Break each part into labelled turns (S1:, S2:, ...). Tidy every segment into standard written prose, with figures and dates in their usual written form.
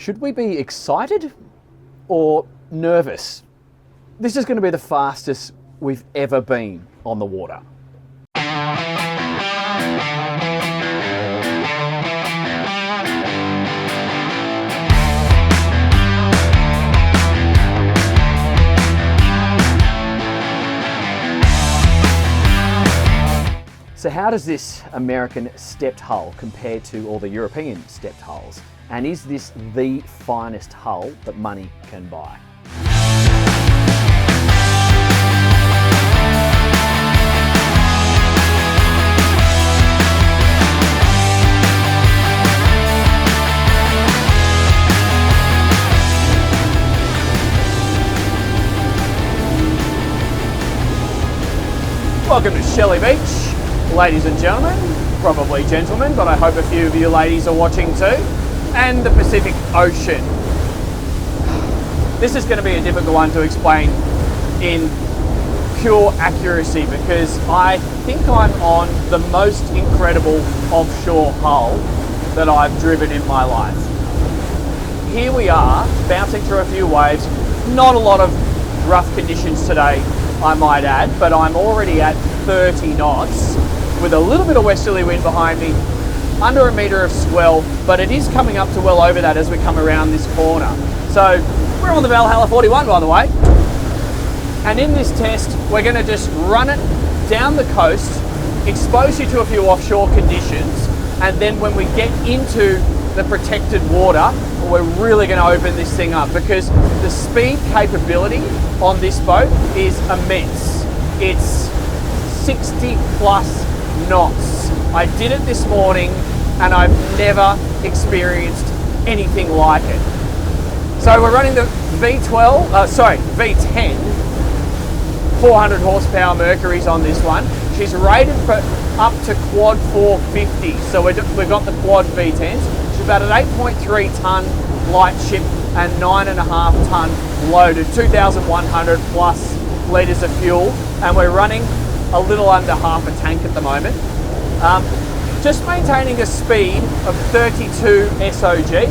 S1: Should we be excited or nervous? This is going to be the fastest we've ever been on the water. So how does this American stepped hull compare to all the European stepped hulls? And is this the finest hull that money can buy? Welcome to Shelly Beach. Ladies and gentlemen, probably gentlemen, but I hope a few of you ladies are watching too, and the Pacific Ocean. This is going to be a difficult one to explain in pure accuracy because I think I'm on the most incredible offshore hull that I've driven in my life. Here we are, bouncing through a few waves, not a lot of rough conditions today, I might add, but I'm already at 30 knots. With a little bit of westerly wind behind me, under a metre of swell, but it is coming up to well over that as we come around this corner. So we're on the Valhalla 41, by the way, and in this test we're going to just run it down the coast, expose you to a few offshore conditions, and then when we get into the protected water, we're really going to open this thing up because the speed capability on this boat is immense. It's 60 plus knots. I did it this morning and I've never experienced anything like it. So we're running the V10, 400 horsepower Mercury's on this one. She's rated for up to quad 450, so we've got the quad V10s. She's about an 8.3 ton light ship and 9.5 ton loaded, 2,100 plus litres of fuel, and we're running a little under half a tank at the moment. Just maintaining a speed of 32 SOG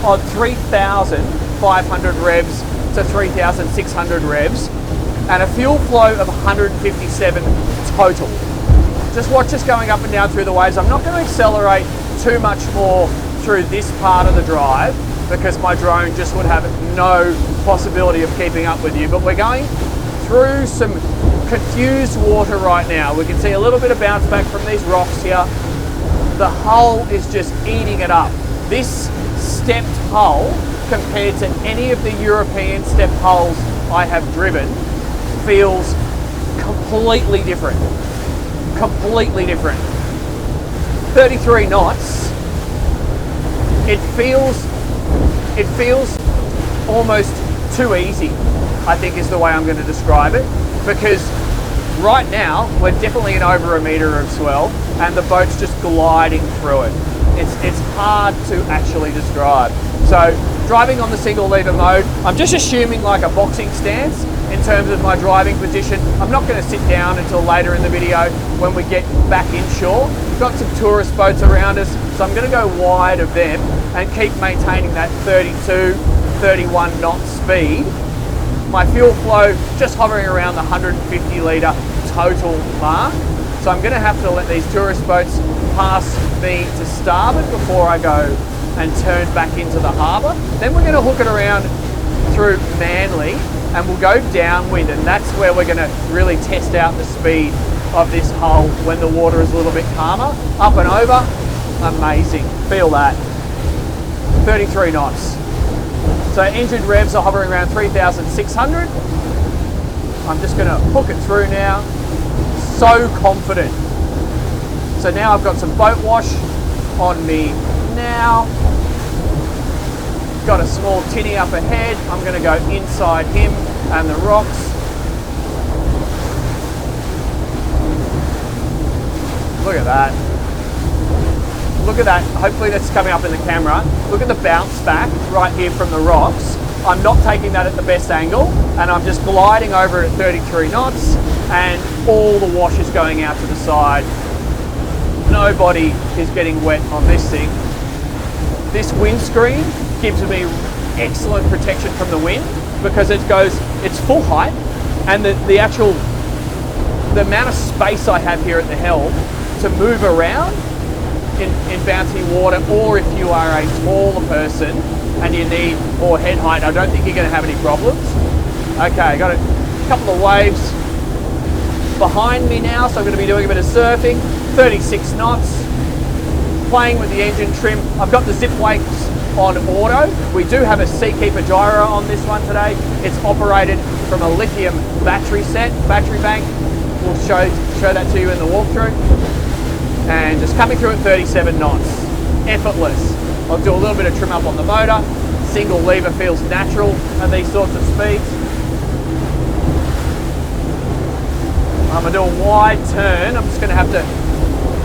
S1: on 3,500 revs to 3,600 revs and a fuel flow of 157 total. Just watch us going up and down through the waves. I'm not going to accelerate too much more through this part of the drive because my drone just would have no possibility of keeping up with you, but we're going through some confused water right now. We can see a little bit of bounce back from these rocks here. The hull is just eating it up. This stepped hull, compared to any of the European stepped hulls I have driven, feels completely different. Completely different. 33 knots. It feels almost too easy, I think is the way I'm going to describe it. Because right now we're definitely in over a metre of swell and the boat's just gliding through it. It's hard to actually describe. So driving on the single lever mode, I'm just assuming like a boxing stance in terms of my driving position. I'm not going to sit down until later in the video when we get back inshore. We've got some tourist boats around us, so I'm going to go wide of them and keep maintaining that 32, 31 knot speed. My fuel flow just hovering around the 150 litre total mark. So I'm going to have to let these tourist boats pass me to starboard before I go and turn back into the harbour. Then we're going to hook it around through Manly and we'll go downwind, and that's where we're going to really test out the speed of this hull when the water is a little bit calmer. Up and over, amazing. Feel that. 33 knots. So engine revs are hovering around 3,600. I'm just going to hook it through now. So confident. So now I've got some boat wash on me now. Got a small tinny up ahead. I'm going to go inside him and the rocks. Look at that. Look at that. Hopefully that's coming up in the camera. Look at the bounce back right here from the rocks. I'm not taking that at the best angle, and I'm just gliding over at 33 knots, and all the wash is going out to the side. Nobody is getting wet on this thing. This windscreen gives me excellent protection from the wind because it's full height, and the amount of space I have here at the helm to move around in bouncy water, or if you are a taller person and you need more head height, I don't think you're going to have any problems. Okay, got a couple of waves behind me now, so I'm going to be doing a bit of surfing. 36 knots, playing with the engine trim. I've got the zip wakes on auto. We do have a Seakeeper gyro on this one today. It's operated from a lithium battery bank. We'll show that to you in the walkthrough. And just coming through at 37 knots, effortless. I'll do a little bit of trim up on the motor. Single lever feels natural at these sorts of speeds. I'm gonna do a wide turn. I'm just gonna have to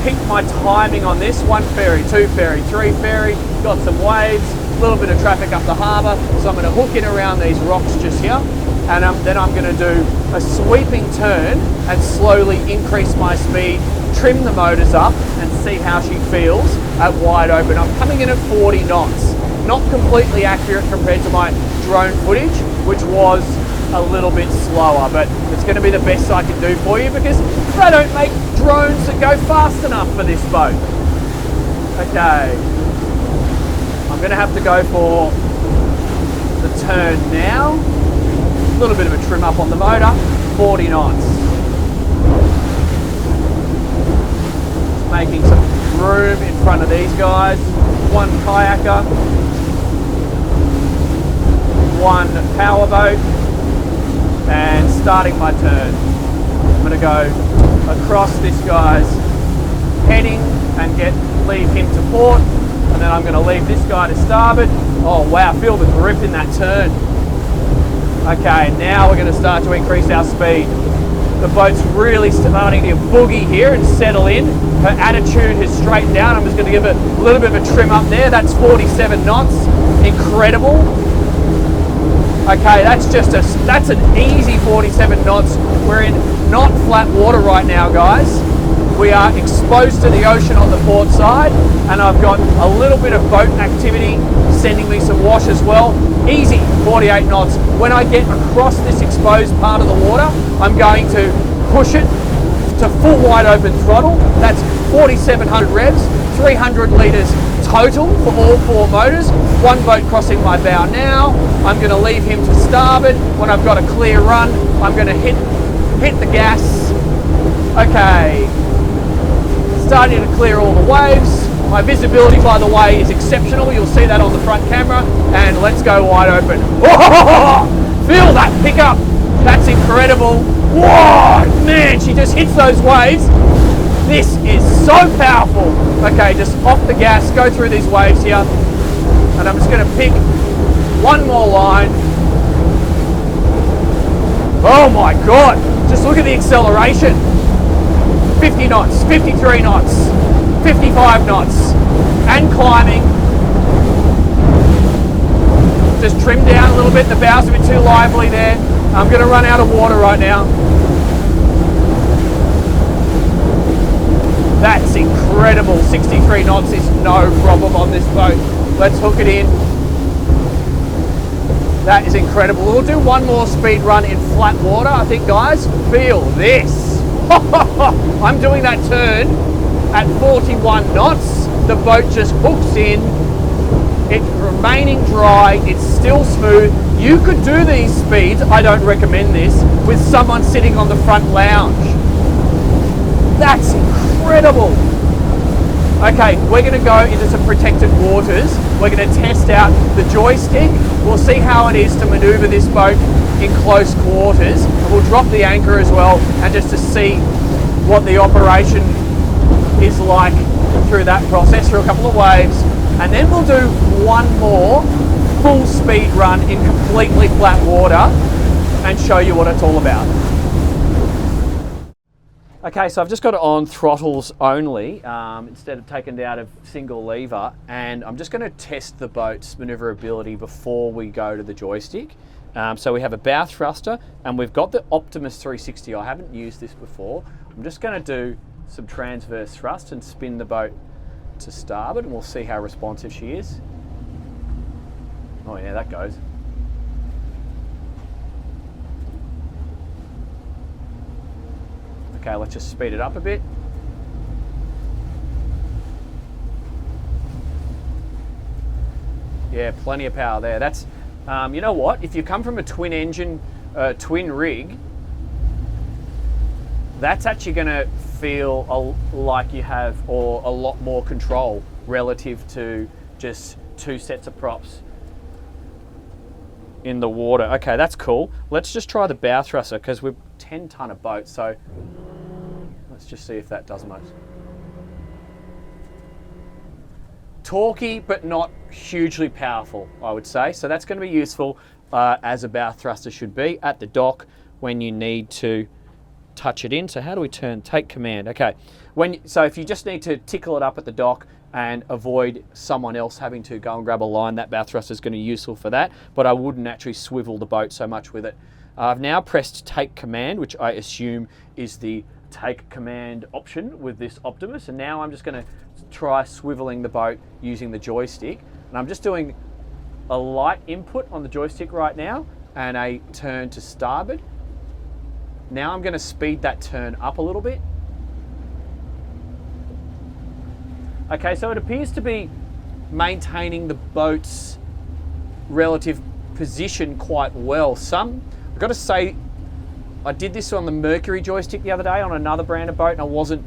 S1: pick my timing on this. 1 ferry, 2 ferry, 3 ferry. Got some waves, a little bit of traffic up the harbour. So I'm gonna hook in around these rocks just here. And then I'm gonna do a sweeping turn and slowly increase my speed, trim the motors up and see how she feels at wide open. I'm coming in at 40 knots. Not completely accurate compared to my drone footage, which was a little bit slower, but it's going to be the best I can do for you because they don't make drones that go fast enough for this boat. Okay, I'm going to have to go for the turn now. A little bit of a trim up on the motor, 40 knots. Making some room in front of these guys. One kayaker, one powerboat, and starting my turn. I'm going to go across this guy's heading and leave him to port, and then I'm going to leave this guy to starboard. Oh wow, feel the grip in that turn. Okay, now we're going to start to increase our speed. The boat's really starting to boogie here and settle in. Her attitude has straightened down. I'm just going to give it a little bit of a trim up there. That's 47 knots. Incredible. Okay, that's an easy 47 knots. We're in not flat water right now, guys. We are exposed to the ocean on the port side, and I've got a little bit of boat activity sending me some wash as well. Easy 48 knots. When I get across this exposed part of the water, I'm going to push it to full wide open throttle. That's 4,700 revs, 300 litres total for all 4 motors. One boat crossing my bow now. I'm going to leave him to starboard. When I've got a clear run, I'm going to hit the gas. Okay, starting to clear all the waves. My visibility, by the way, is exceptional. You'll see that on the front camera. And let's go wide open. Oh, feel that pickup. That's incredible. Whoa, man, she just hits those waves. This is so powerful. Okay, just off the gas, go through these waves here. And I'm just going to pick one more line. Oh my God, just look at the acceleration. 50 knots, 53 knots, 55 knots, and climbing. Just trim down a little bit, the bow's a bit too lively there. I'm going to run out of water right now. That's incredible. 63 knots is no problem on this boat. Let's hook it in. That is incredible. We'll do one more speed run in flat water. I think, guys, feel this. I'm doing that turn at 41 knots. The boat just hooks in. It's remaining dry. It's still smooth. You could do these speeds, I don't recommend this, with someone sitting on the front lounge. That's incredible. Okay, we're going to go into some protected waters. We're going to test out the joystick. We'll see how it is to maneuver this boat in close quarters. And we'll drop the anchor as well, and just to see what the operation is like through that process, through a couple of waves. And then we'll do one more full speed run in completely flat water and show you what it's all about. Okay, so I've just got it on throttles only instead of taking it out of single lever, and I'm just going to test the boat's manoeuvrability before we go to the joystick. So we have a bow thruster, and we've got the Optimus 360. I haven't used this before. I'm just going to do some transverse thrust and spin the boat to starboard, and we'll see how responsive she is. Oh yeah, that goes. Okay, let's just speed it up a bit. Yeah, plenty of power there. That's, you know what? If you come from a twin engine, twin rig, that's actually going to feel like you have a lot more control relative to just two sets of props in the water. Okay, that's cool. Let's just try the bow thruster because we're 10-tonner boat. So let's just see if that does much. Torquey, but not hugely powerful, I would say. So that's going to be useful as a bow thruster should be at the dock when you need to touch it in. So how do we turn? Take command. Okay. So if you just need to tickle it up at the dock and avoid someone else having to go and grab a line, that bow thruster is going to be useful for that. But I wouldn't actually swivel the boat so much with it. I've now pressed take command, which I assume is the take command option with this Optimus. And now I'm just going to try swiveling the boat using the joystick. And I'm just doing a light input on the joystick right now and a turn to starboard. Now I'm going to speed that turn up a little bit. Okay, so it appears to be maintaining the boat's relative position quite well. I've got to say, I did this on the Mercury joystick the other day on another brand of boat and I wasn't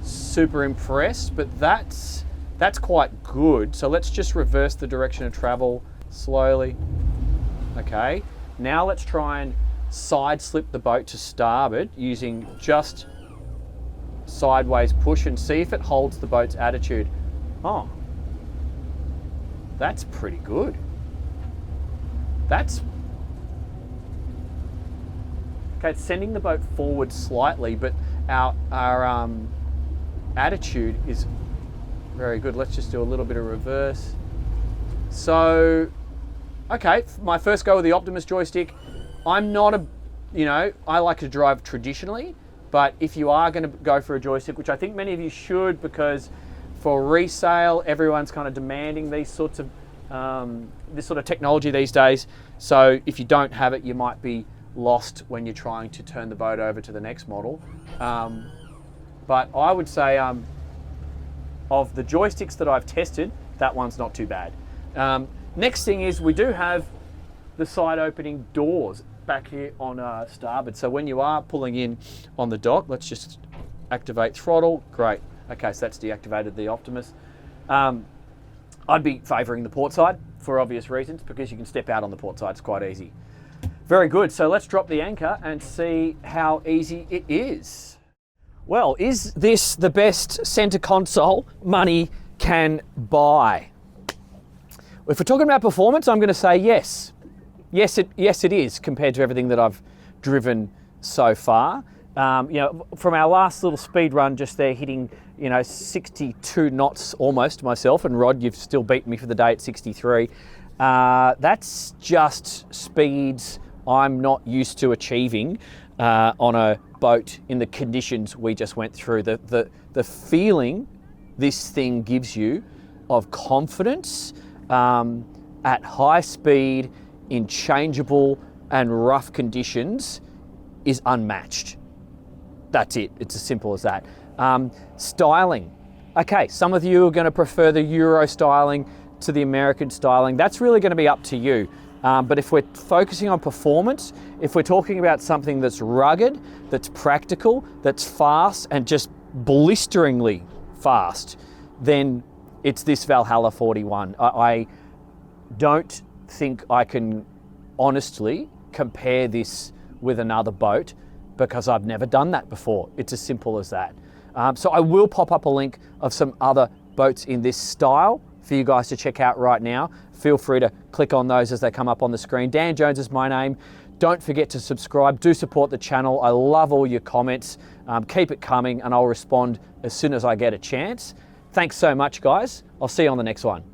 S1: super impressed, but that's quite good. So let's just reverse the direction of travel slowly. Okay, now let's try and side slip the boat to starboard using just sideways push and see if it holds the boat's attitude. Oh, that's pretty good. Okay, it's sending the boat forward slightly, but our attitude is very good. Let's just do a little bit of reverse. So, okay, my first go with the Optimus joystick. I'm not I like to drive traditionally, but if you are going to go for a joystick, which I think many of you should, because for resale, everyone's kind of demanding these sorts of, this sort of technology these days. So if you don't have it, you might be lost when you're trying to turn the boat over to the next model. But I would say of the joysticks that I've tested, that one's not too bad. Next thing is we do have the side opening doors back here on starboard. So when you are pulling in on the dock, let's just activate throttle. Great. Okay, so that's deactivated the Optimus. I'd be favouring the port side for obvious reasons because you can step out on the port side. It's quite easy. Very good. So let's drop the anchor and see how easy it is. Well, is this the best centre console money can buy? If we're talking about performance, I'm going to say yes. Yes, it is compared to everything that I've driven so far. From our last little speed run just there, hitting 62 knots almost myself, and Rod, you've still beaten me for the day at 63. That's just speeds I'm not used to achieving on a boat in the conditions we just went through. The feeling this thing gives you of confidence at high speed in changeable and rough conditions is unmatched. That's it. It's as simple as that. Styling. Okay, some of you are going to prefer the Euro styling to the American styling. That's really going to be up to you. But if we're focusing on performance, if we're talking about something that's rugged, that's practical, that's fast and just blisteringly fast, then it's this Valhalla 41. I don't think I can honestly compare this with another boat because I've never done that before. It's as simple as that. So I will pop up a link of some other boats in this style for you guys to check out right now. Feel free to click on those as they come up on the screen. Dan Jones is my name. Don't forget to subscribe. Do support the channel. I love all your comments. Keep it coming and I'll respond as soon as I get a chance. Thanks so much, guys. I'll see you on the next one.